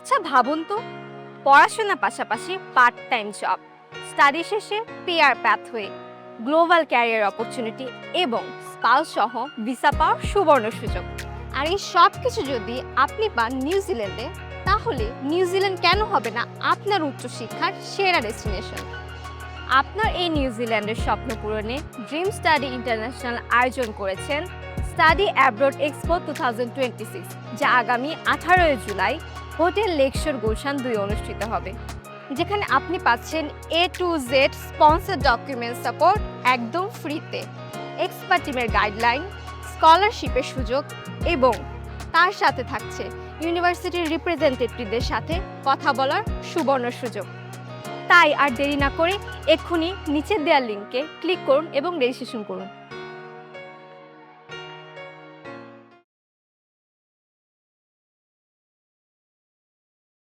আচ্ছা ভাবুন তো, পড়াশোনার পাশাপাশি পার্ট টাইম জব, স্টাডি শেষে pair pathway, global career opportunity এবং স্পাউস সহ ভিসা পাওয়ার সুবর্ণ সুযোগ। আর এই সব কিছু যদি আপনি পান নিউজিল্যান্ডে, তাহলে নিউজিল্যান্ড কেন হবে না আপনার উচ্চশিক্ষার সেরা ডেস্টিনেশন? আপনার এই নিউজিল্যান্ডের স্বপ্ন পূরণে ড্রিম স্টাডি ইন্টারন্যাশনাল আয়োজন করেছেন স্টাডি অ্যাব্রড এক্সপো 2026, যা আগামী 18 জুলাই হোটেল লেকশোর গুলশান 2 অনুষ্ঠিত হবে, যেখানে আপনি পাচ্ছেন A to Z sponsor document support একদম ফ্রিতে, এক্সপার্ট টিমের গাইডলাইন, স্কলারশিপের সুযোগ এবং তার সাথে থাকছে ইউনিভার্সিটির রিপ্রেজেন্টেটিভদের সাথে কথা বলার সুবর্ণ সুযোগ। তাই আর দেরি না করে এক্ষুনি নিচের দেওয়া লিঙ্কে ক্লিক করুন এবং রেজিস্ট্রেশন করুন।